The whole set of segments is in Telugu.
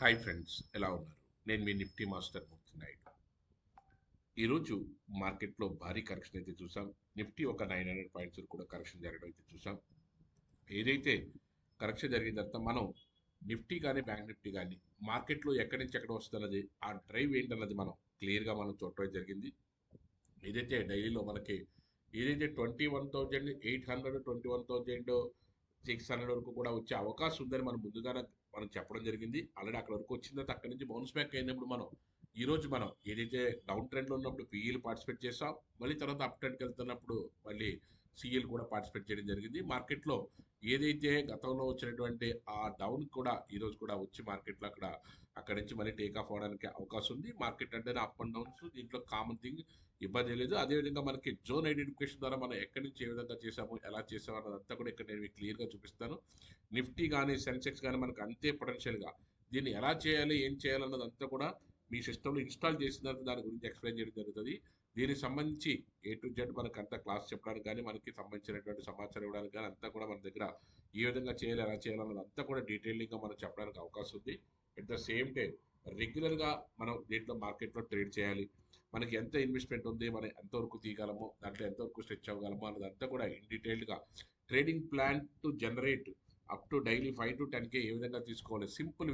హాయ్ ఫ్రెండ్స్, ఎలా ఉన్నారు? నేను మీ నిఫ్టీ మాస్టర్ మూర్తి నాయుడు. ఈరోజు మార్కెట్లో భారీ కరెక్షన్ అయితే చూసాం. నిఫ్టీ ఒక 900 పాయింట్స్ కూడా కరెక్షన్ జరగడం అయితే చూసాం. ఏదైతే కరెక్షన్ జరిగిన తర్వాత మనం నిఫ్టీ కానీ బ్యాంక్ నిఫ్టీ కానీ మార్కెట్లో ఎక్కడి నుంచి ఎక్కడ వస్తున్నది, ఆ డ్రైవ్ ఏంటన్నది మనం క్లియర్గా మనం చూడటం జరిగింది. ఏదైతే డైలీలో మనకి ఏదైతే 21,800 21,600 వరకు కూడా వచ్చే అవకాశం ఉందని మనం ముందుగానే మనం చెప్పడం జరిగింది. ఆల్రెడీ అక్కడ వరకు వచ్చిన తర్వాత అక్కడి నుంచి బౌన్స్ బ్యాక్ అయినప్పుడు ఈ రోజు మనం ఏదైతే డౌన్ ట్రెండ్లో ఉన్నప్పుడు పీఈలు పార్టిసిపేట్ చేసాం. మళ్ళీ తర్వాత అప్ ట్రెండ్కి వెళ్తున్నప్పుడు మళ్ళీ సీఈలు కూడా పార్టిసిపేట్ చేయడం జరిగింది. మార్కెట్లో ఏదైతే గతంలో వచ్చినటువంటి ఆ డౌన్ కూడా ఈరోజు కూడా వచ్చి మార్కెట్లో అక్కడి నుంచి మళ్ళీ టేక్ ఆఫ్ అవడానికి అవకాశం ఉంది. మార్కెట్ అంటేనే అప్ అండ్ డౌన్స్, దీంట్లో కామన్ థింగ్, ఇబ్బంది లేదు. అదేవిధంగా మనకి జోన్ ఐడెంటిఫికేషన్ ద్వారా మనం ఎక్కడి నుంచి ఏ విధంగా చేసాము, ఎలా చేసాము అన్నదంతా కూడా ఇక్కడ నేను మీకు క్లియర్గా చూపిస్తాను. నిఫ్టీ కానీ సెన్సెక్స్ కానీ మనకు అంతే పొటెన్షియల్గా దీన్ని ఎలా చేయాలి, ఏం చేయాలన్నదంతా కూడా మీ సిస్టంలో ఇన్స్టాల్ చేసిన తర్వాత దాని గురించి ఎక్స్ప్లెయిన్ చేయడం జరుగుతుంది. దీనికి సంబంధించి ఏ టు జెడ్ మనకు అంతా క్లాస్ చెప్పడానికి కానీ, మనకి సంబంధించినటువంటి సమాచారం ఇవ్వడానికి కానీ అంతా కూడా మన దగ్గర ఏ విధంగా చేయాలి, ఎలా చేయాలన్నది అంతా కూడా డీటెయిలింగ్గా మనం చెప్పడానికి అవకాశం ఉంది. అట్ ద సేమ్ టైం రెగ్యులర్గా మనం దీంట్లో మార్కెట్లో ట్రేడ్ చేయాలి. మనకి ఎంత ఇన్వెస్ట్మెంట్ ఉంది, మనం ఎంతవరకు తీయగలము, దాంట్లో ఎంతవరకు స్ట్రెచ్ అవ్వగలము అన్నదంతా కూడా ఇన్ డీటెయిల్డ్గా trading plan to generate up to daily 5 to 10K ఏ విధంగా తీసుకోవాలి, సింపుల్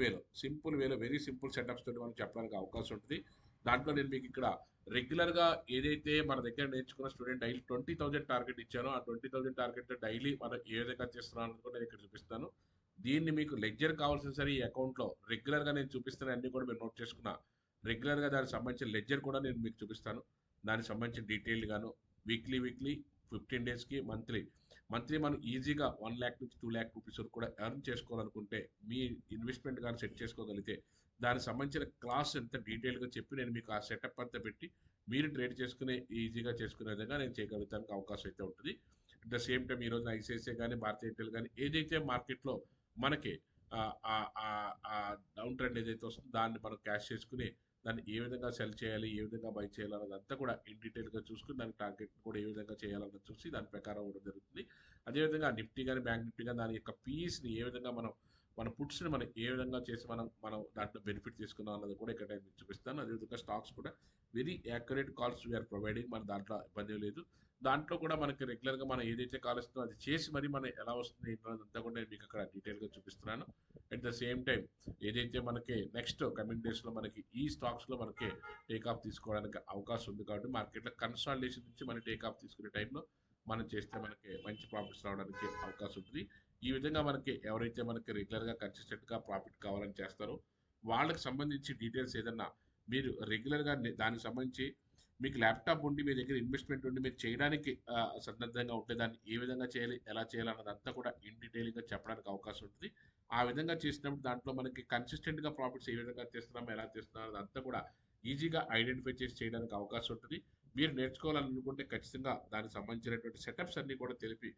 వేలో వెరీ సింపుల్ సెటప్స్ తోటి మనం చెప్పడానికి అవకాశం ఉంటుంది. దాంట్లో నేను మీకు ఇక్కడ రెగ్యులర్గా ఏదైతే మన దగ్గర నేర్చుకున్న స్టూడెంట్ డైలీ 20,000 టార్గెట్ ఇచ్చానో ఆ 20,000 టార్గెట్ డైలీ మనం ఏ విధంగా చేస్తున్నాను అనేది కూడా నేను ఇక్కడ చూపిస్తాను. దీన్ని మీకు లెడ్జర్ కావాల్సిన సరే ఈ అకౌంట్లో రెగ్యులర్గా నేను చూపిస్తున్న అన్ని కూడా మీరు నోట్ చేసుకున్న రెగ్యులర్గా దానికి సంబంధించిన లెడ్జర్ కూడా నేను మీకు చూపిస్తాను. దానికి సంబంధించిన డీటెయిల్గాను వీక్లీ 15 డేస్కి మంత్లీ మనం ఈజీగా 1 lakh నుంచి 2 lakh రూపీస్ వరకు కూడా ఎర్న్ చేసుకోవాలనుకుంటే, మీ ఇన్వెస్ట్మెంట్ కానీ సెట్ చేసుకోగలిగితే దానికి సంబంధించిన క్లాస్ ఎంత డీటెయిల్గా చెప్పి నేను మీకు ఆ సెటప్ అంతా పెట్టి మీరు ట్రేడ్ చేసుకునే ఈజీగా చేసుకునే విధంగా నేను చేయగలుగుతానికి అవకాశం అయితే ఉంటుంది. అట్ ద సేమ్ టైం ఈరోజు ఐసిఐసిఐ కానీ భారతీయ ఎయిర్టెల్ కానీ ఏదైతే మార్కెట్లో మనకి డౌన్ ట్రెండ్ ఏదైతే వస్తుందో దాన్ని మనం క్యాష్ చేసుకుని దాన్ని ఏ విధంగా సెల్ చేయాలి, ఏ విధంగా బై చేయాలన్నదంతా కూడా ఇన్ డీటెయిల్గా చూసుకుని దాని టార్గెట్ కూడా ఏ విధంగా చేయాలన్నది చూసి దాని ప్రకారం ఇవ్వడం జరుగుతుంది. అదేవిధంగా నిఫ్టీ కానీ బ్యాంక్ నిఫ్టీ కానీ దాని యొక్క పీఈస్ని ఏ విధంగా మన పుట్స్ని మనం ఏ విధంగా చేసి మనం దాంట్లో బెనిఫిట్ తీసుకున్నాం అన్నది కూడా ఇక్కడ నేను మీకు చూపిస్తాను. అదేవిధంగా స్టాక్స్ కూడా very accurate calls we are providing, మన దాంట్లో ఇబ్బంది లేదు. దాంట్లో కూడా మనకి రెగ్యులర్గా మనం ఏదైతే కాల్ ఇస్తుందో అది చేసి మరి మనం ఎలా వస్తుంది అన్నదంతా కూడా నేను మీకు అక్కడ డీటెయిల్గా చూపిస్తున్నాను. అట్ ద సేమ్ టైం ఏదైతే మనకి నెక్స్ట్ కమింగ్ డేస్లో మనకి ఈ స్టాక్స్లో మనకి టేక్ ఆఫ్ తీసుకోవడానికి అవకాశం ఉంది. కాబట్టి మార్కెట్లో కన్సాలిడేషన్ నుంచి మనం టేక్ ఆఫ్ తీసుకునే టైంలో మనం చేస్తే మనకి మంచి ప్రాఫిట్స్ రావడానికి అవకాశం ఉంటుంది. ఈ విధంగా మనకి ఎవరైతే మనకి రెగ్యులర్గా కన్సిస్టెంట్గా ప్రాఫిట్ కావాలని చేస్తారో వాళ్ళకి సంబంధించి డీటెయిల్స్ ఏదన్నా మీరు రెగ్యులర్గా దానికి సంబంధించి మీకు ల్యాప్టాప్ ఉండి మీ దగ్గర ఇన్వెస్ట్మెంట్ ఉండి మీరు చేయడానికి సన్నద్ధంగా ఉంటే దాన్ని ఏ విధంగా చేయాలి, ఎలా చేయాలి అన్నదంతా కూడా ఇన్ డీటెయిల్గా చెప్పడానికి అవకాశం ఉంటుంది. ఆ విధంగా చేసినప్పుడు దాంట్లో మనకి కన్సిస్టెంట్గా ప్రాఫిట్స్ ఏ విధంగా చేస్తున్నాము, ఎలా చేస్తున్నాం అదంతా కూడా ఈజీగా ఐడెంటిఫై చేసి చేయడానికి అవకాశం ఉంటుంది. మీరు నేర్చుకోవాలనుకుంటే ఖచ్చితంగా దానికి సంబంధించినటువంటి సెటప్స్ అన్నీ కూడా తెలిపి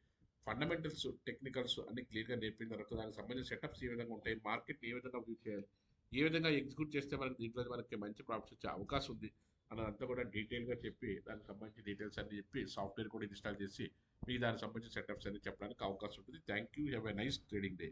ఫండమెంటల్స్, టెక్నికల్స్ అన్ని క్లియర్గా నేర్పిన తర్వాత దానికి సంబంధించిన సెటప్స్ ఏ విధంగా ఉంటాయి, మార్కెట్ ఏ విధంగా వ్యూ చేయాలి, ఏ విధంగా ఎగ్జిక్యూట్ చేస్తే మనకి దీంట్లో మనకి మంచి ప్రాఫిట్స్ వచ్చే అవకాశం ఉంది అన్నదంతా కూడా డీటెయిల్గా చెప్పి దానికి సంబంధించిన డీటెయిల్స్ అన్ని చెప్పి సాఫ్ట్వేర్ కూడా ఇన్స్టాల్ చేసి మీకు దానికి సంబంధించిన సెటప్స్ అన్ని చెప్పడానికి అవకాశం ఉంటుంది. Thank you. Have a nice trading day.